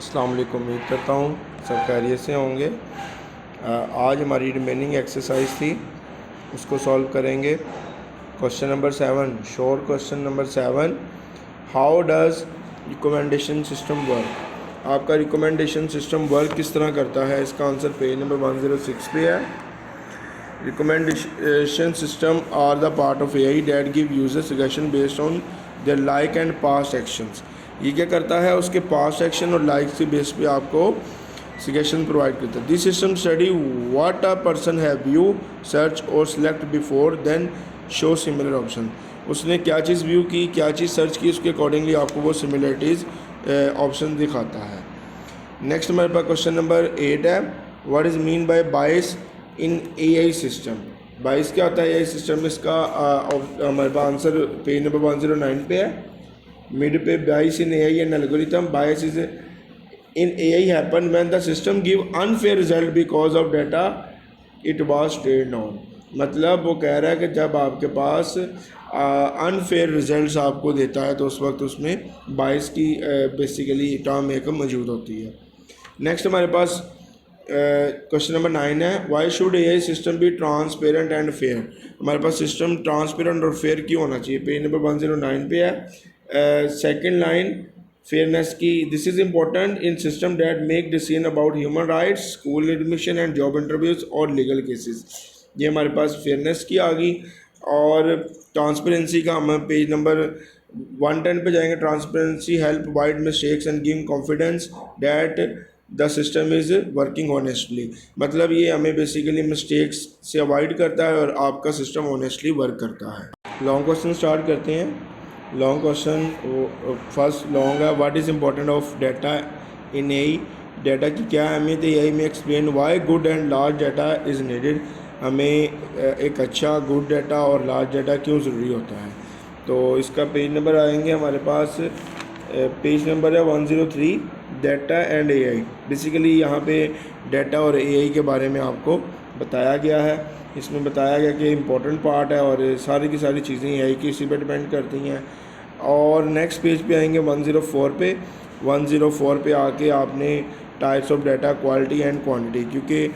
अस्सलाम वालेकुम। उम्मीद करता हूँ सब खैरियत से होंगे। आज हमारी रिमेनिंग एक्सरसाइज थी, उसको सॉल्व करेंगे। Question number 7, short question number 7, how does recommendation system work. आपका रिकमेंडेशन सिस्टम वर्क किस तरह करता है, इसका आंसर पेज नंबर 106 पे है। Recommendation system are the part of AI that give user suggestion based on their like and past actions. ये क्या करता है, उसके पास्ट एक्शन और लाइक के बेस पे आपको सजेशन प्रोवाइड करता है। This system study what a person have view search और select before then show similar option. उसने क्या चीज़ व्यू की, क्या चीज़ सर्च की, उसके अकॉर्डिंगली आपको वो सिमिलरिटीज़ ऑप्शन दिखाता है। नेक्स्ट हमारे पास क्वेश्चन नंबर 8 है, what is mean by bias in AI system. Bias क्या होता है AI सिस्टम, इसका हमारे पास आंसर पेज नंबर 109 पे है। मिड पे bias in AI and algorithm. Bias is in AI happen when the system give unfair result because of data it was trained on. मतलब वो कह रहा है कि जब आपके पास अनफेयर रिजल्ट्स आपको देता है तो उस वक्त उसमें बायस की बेसिकली टर्म एक मौजूद होती है। नेक्स्ट हमारे पास क्वेश्चन नंबर 9 है, why should AI system be transparent and fair. हमारे पास सिस्टम ट्रांसपेरेंट और फेयर क्यों होना चाहिए, पेज नंबर 109 पे है। सेकंड लाइन फेयरनेस की, this is important in system that make decision about human rights, school admission and job interviews और legal cases. ये हमारे पास फेयरनेस की आ गई। और ट्रांसपेरेंसी का हम पेज नंबर 110 पे जाएंगे। Transparency help avoid mistakes and give confidence that the system is working honestly. मतलब ये हमें बेसिकली मिस्टेक्स से अवॉइड करता है और आपका सिस्टम ऑनेस्टली वर्क करता है। लॉन्ग क्वेश्चन स्टार्ट करते हैं। लॉन्ग क्वेश्चन फर्स्ट लॉन्ग है, what is important of data in AI। Data की क्या अहमियत है AI में, explain why good and large data is needed. हमें एक अच्छा गुड डाटा और लार्ज डाटा क्यों ज़रूरी होता है। तो इसका पेज नंबर आएंगे हमारे पास, पेज नंबर है 103, डाटा एंड AI। बेसिकली यहाँ पे डाटा और AI के बारे में आपको बताया गया है। इसमें बताया गया कि इम्पोर्टेंट पार्ट है और सारी की सारी चीज़ें AI की इसी पे डिपेंड करती हैं। और नेक्स्ट पेज पे आएंगे 104 पे। 104 पे आके आपने types of data, quality and quantity, क्योंकि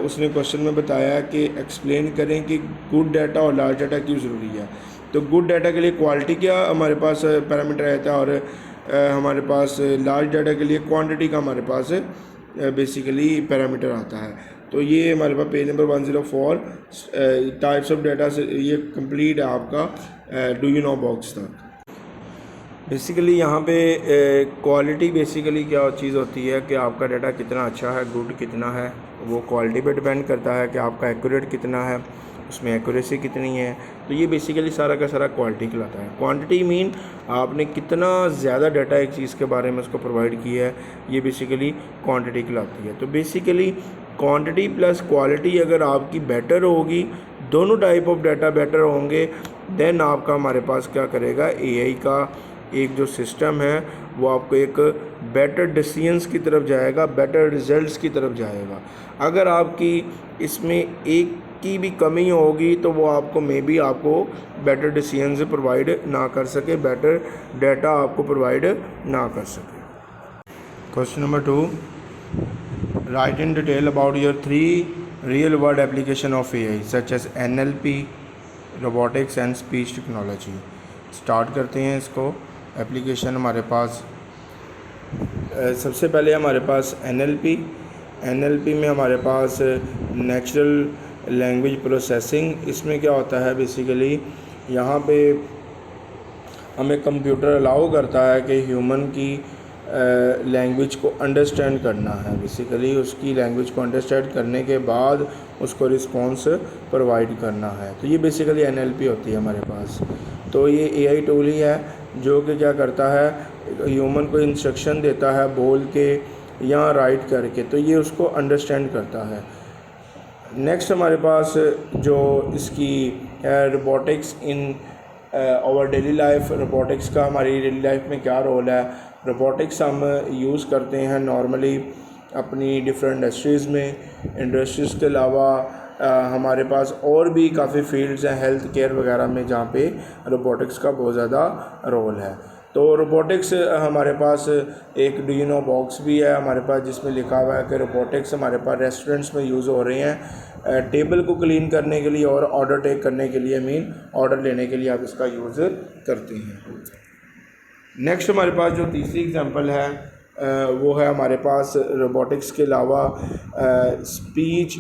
उसने क्वेश्चन में बताया कि एक्सप्लेन करें कि गुड डाटा और लार्ज डाटा क्यों ज़रूरी है। तो गुड डाटा के लिए क्वालिटी क्या हमारे पास पैरामीटर रहता है और हमारे पास लार्ज डाटा के लिए क्वांटिटी का हमारे पास बेसिकली पैरामीटर आता है। तो ये हमारे पास page number 104 types of data से ये कंप्लीट है आपका डू यू नो बॉक्स तक। बेसिकली यहाँ पे क्वालिटी बेसिकली क्या चीज़ होती है कि आपका डाटा कितना अच्छा है, गुड कितना है, वो क्वालिटी पे डिपेंड करता है कि आपका एक्यूरेट कितना है, उसमें एक्यूरेसी कितनी है। तो ये बेसिकली सारा का सारा क्वालिटी कहलाता है। क्वांटिटी मीन आपने कितना ज़्यादा डाटा एक चीज़ के बारे में उसको प्रोवाइड किया है, ये बेसिकली क्वांटिटी कहलाती है। तो बेसिकली क्वांटिटी प्लस क्वालिटी अगर आपकी बेटर होगी, दोनों टाइप ऑफ डाटा बेटर होंगे, देन आपका हमारे पास क्या करेगा, AI का एक जो सिस्टम है वो आपको एक बेटर डिसीजंस की तरफ जाएगा, बेटर रिजल्ट्स की तरफ जाएगा। अगर आपकी इसमें एक की भी कमी होगी तो वो आपको मे बी आपको बेटर डिसीजंस प्रोवाइड ना कर सके, बेटर डाटा आपको प्रोवाइड ना कर सके। Question number 2, write in detail about your 3 real world application of AI such as NLP, robotics and speech technology. Start करते हैं इसको। एप्लीकेशन हमारे पास सबसे पहले हमारे पास NLP में हमारे पास नेचुरल लैंग्वेज प्रोसेसिंग। इसमें क्या होता है, बेसिकली यहाँ पे हमें कंप्यूटर अलाउ करता है कि ह्यूमन की लैंग्वेज को अंडरस्टैंड करना है। बेसिकली उसकी लैंग्वेज को अंडरस्टैंड करने के बाद उसको रिस्पॉन्स प्रोवाइड करना है। तो ये बेसिकली NLP होती है हमारे पास। तो ये AI टूल ही है जो कि क्या करता है, ह्यूमन को इंस्ट्रक्शन देता है बोल के या राइट करके, तो ये उसको अंडरस्टैंड करता है। नेक्स्ट हमारे पास जो इसकी robotics in our daily life. Robotics का हमारी डेली लाइफ में क्या रोल है। रोबोटिक्स हम यूज़ करते हैं नॉर्मली अपनी डिफरेंट इंडस्ट्रीज़ में। इंडस्ट्रीज़ के अलावा हमारे पास और भी काफ़ी फील्ड्स हैं हेल्थ केयर वगैरह में जहाँ पे रोबोटिक्स का बहुत ज़्यादा रोल है। तो रोबोटिक्स हमारे पास एक डूइनो बॉक्स भी है हमारे पास, जिसमें लिखा हुआ है कि रोबोटिक्स हमारे पास रेस्टोरेंट्स में यूज़ हो रही हैं टेबल को क्लीन करने के लिए और ऑर्डर टेक करने के लिए, मीन ऑर्डर लेने के लिए आप इसका यूज़ करते हैं। नेक्स्ट हमारे पास जो तीसरी एग्जांपल है वो है हमारे पास रोबोटिक्स के अलावा स्पीच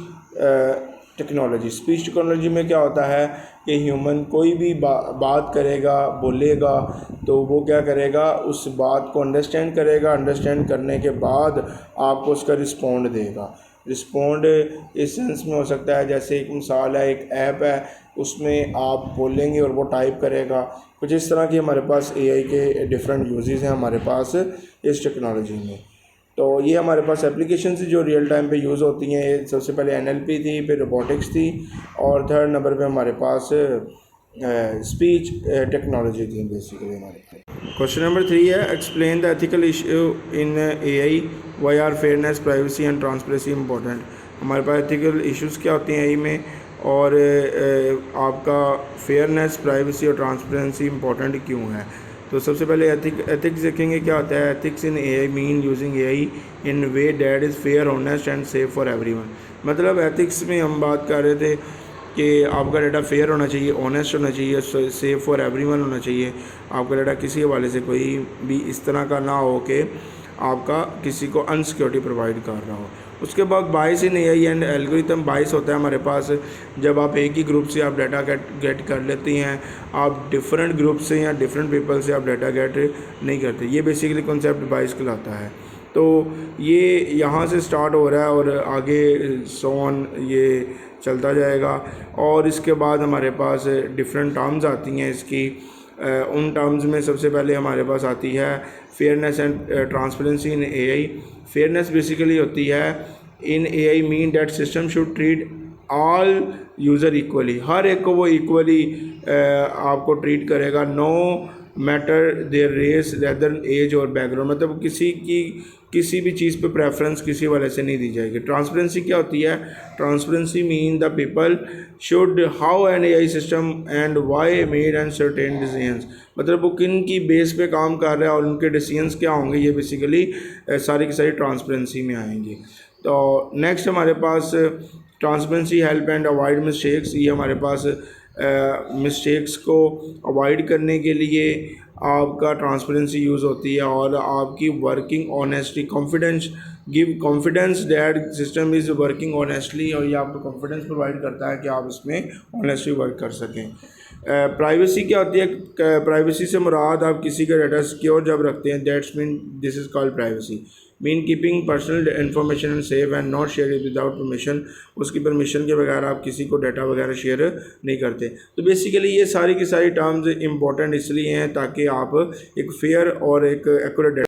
टेक्नोलॉजी। स्पीच टेक्नोलॉजी में क्या होता है कि ह्यूमन कोई भी बात करेगा, बोलेगा, तो वो क्या करेगा, उस बात को अंडरस्टैंड करेगा, अंडरस्टैंड करने के बाद आपको उसका रिस्पॉन्ड देगा। रिस्पॉन्ड इस सेंस में हो सकता है, जैसे एक मिसाल है, एक ऐप है, उसमें आप बोलेंगे और वो टाइप करेगा। कुछ इस तरह की हमारे पास एआई के डिफरेंट यूजेस हैं हमारे पास इस टेक्नोलॉजी में। तो ये हमारे पास एप्लीकेशन जो रियल टाइम पे यूज़ होती हैं, सबसे पहले एनएलपी थी, फिर रोबोटिक्स थी, और थर्ड नंबर पे हमारे पास स्पीच टेक्नोलॉजी थी बेसिकली हमारे पास। क्वेश्चन नंबर 3 है, explain the ethical issue in AI, why are fairness, privacy and transparency important. हमारे पास एथिकल इश्यूज़ क्या होते हैं एआई में, और आपका फेयरनेस, प्राइवेसी और ट्रांसपेरेंसी इंपॉर्टेंट क्यों है। तो सबसे पहले एथिक्स देखेंगे क्या होता है। Ethics in AI mean using AI in way that is fair, honest and safe for everyone. मतलब एथिक्स में हम बात कर रहे थे कि आपका डाटा फेयर होना चाहिए, ऑनेस्ट होना चाहिए, सेफ़ फॉर एवरीवन होना चाहिए। आपका डाटा किसी हवाले से कोई भी इस तरह का ना हो कि आपका किसी को अनसिक्योरिटी प्रोवाइड कर रहा हो। उसके बाद बाइस इन एआई एंड एल्गोरिथम। बाइस होता है हमारे पास जब आप एक ही ग्रुप से आप डाटा गेट कर लेती हैं, आप डिफरेंट ग्रुप से या डिफरेंट पीपल से आप डाटा गेट नहीं करते। ये बेसिकली कॉन्सेप्ट बाइस कहलाता है। तो ये यहाँ से स्टार्ट हो रहा है और आगे सोन ये चलता जाएगा। और इसके बाद हमारे पास डिफरेंट टर्म्स आती हैं इसकी। उन टर्म्स में सबसे पहले हमारे पास आती है fairness and transparency in AI. Fairness basically होती है in AI mean that system should treat all user equally. हर एक को वो इक्वली आपको ट्रीट करेगा, no matter their race, rather age और बैकग्राउंड। मतलब किसी भी चीज़ पे प्रेफरेंस किसी वाले से नहीं दी जाएगी। ट्रांसपेरेंसी क्या होती है, transparency mean the people should how an AI system and why made and certain decisions. मतलब वो किन की बेस पे काम कर रहा है और उनके डिसीजंस क्या होंगे, ये बेसिकली सारी की सारी ट्रांसपेरेंसी में आएंगी। तो नेक्स्ट हमारे पास transparency help and avoid mistakes. ये हमारे पास मिस्टेक्स को अवॉइड करने के लिए आपका ट्रांसपेरेंसी यूज़ होती है, और आपकी working honestly, confidence, give confidence that system is working honestly. और ये आपको कॉन्फिडेंस प्रोवाइड करता है कि आप इसमें ऑनेस्टली वर्क कर सकें। प्राइवेसी क्या होती है, प्राइवेसी से मुराद आप किसी का डाटा सिक्योर जब रखते हैं, that's mean this is called privacy. Mean keeping personal information and save and not share it without permission. उसकी परमिशन के बगैर आप किसी को डाटा वगैरह शेयर नहीं करते। तो बेसिकली ये सारी की सारी टर्म्स इंपॉर्टेंट इसलिए हैं ताकि आप एक फेयर और एक एक्यूरेट